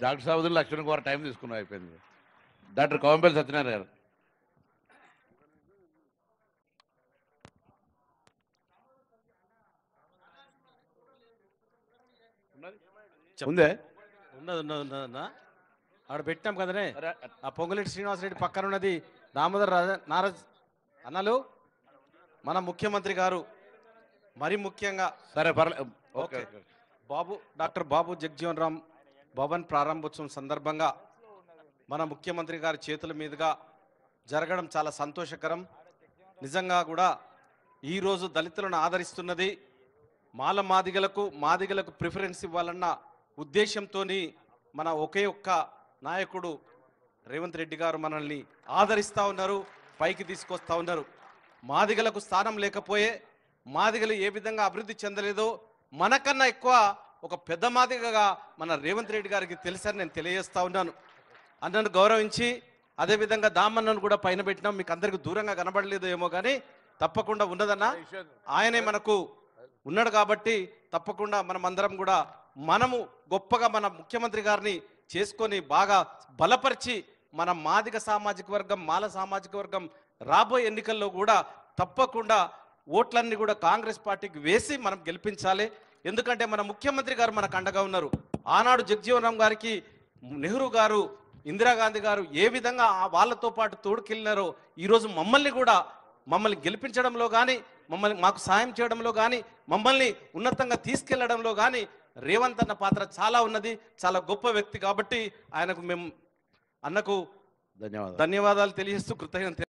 Doctor సాబుద్దీన్ Laxman Kumar time తీసుకున్నాం అయిపోయింది. Doctor Kompally Satyanarayana గారు. ఉందే ఉన్నదన్నా ఆడ పెట్టాం కదనే. ఆ పొంగులేటి శ్రీనివాసరెడ్డి పక్కన ఉన్నది దామోదర్ నారాజ్ అన్నలు. మన ముఖ్యమంత్రి గారు మరి ముఖ్యంగా సరే పర్లేదు. ఓకే. డాక్టర్ బాబు జగ్జీవన్ రామ్ భవన్ ప్రారంభోత్సవం సందర్భంగా మన ముఖ్యమంత్రి గారి చేతుల మీదుగా జరగడం చాలా సంతోషకరం. నిజంగా కూడా ఈరోజు దళితులను ఆదరిస్తున్నది మాదిగలకు ప్రిఫరెన్స్ ఇవ్వాలన్న ఉద్దేశంతో మన ఒకే ఒక్క నాయకుడు రేవంత్ రెడ్డి గారు మనల్ని ఆదరిస్తూ ఉన్నారు, పైకి తీసుకొస్తూ ఉన్నారు. మాదిగలకు స్థానం లేకపోయే, మాదిగలు ఏ విధంగా అభివృద్ధి చెందలేదో మనకన్నా ఎక్కువ ఒక పెద్ద మాదిగగా మన రేవంత్ రెడ్డి గారికి తెలుసని నేను తెలియజేస్తా ఉన్నాను. అన్నను గౌరవించి అదేవిధంగా దామన్నను కూడా పైన పెట్టినాం. మీకు అందరికి దూరంగా కనబడలేదు ఏమో కానీ తప్పకుండా ఉన్నదన్న ఆయనే మనకు ఉన్నాడు కాబట్టి తప్పకుండా మనమందరం కూడా మనము గొప్పగా మన ముఖ్యమంత్రి గారిని చేసుకొని బాగా బలపరిచి మన మాదిగ సామాజిక వర్గం, మాల సామాజిక వర్గం రాబోయే ఎన్నికల్లో కూడా తప్పకుండా ఓట్లన్నీ కూడా కాంగ్రెస్ పార్టీకి వేసి మనం గెలిపించాలి. ఎందుకంటే మన ముఖ్యమంత్రి గారు మనకు అండగా ఉన్నారు. ఆనాడు జగ్జీవన్ రామ్ గారికి నెహ్రూ గారు, ఇందిరాగాంధీ గారు ఏ విధంగా వాళ్ళతో పాటు తోడుకెళ్ళినారో ఈరోజు మమ్మల్ని గెలిపించడంలో కానీ, మాకు సాయం చేయడంలో కానీ, మమ్మల్ని ఉన్నతంగా తీసుకెళ్లడంలో కానీ రేవంత్ అన్న పాత్ర చాలా ఉన్నది. చాలా గొప్ప వ్యక్తి కాబట్టి ఆయనకు మేము అన్నకు ధన్యవాదాలు తెలియజేస్తూ కృతజ్ఞత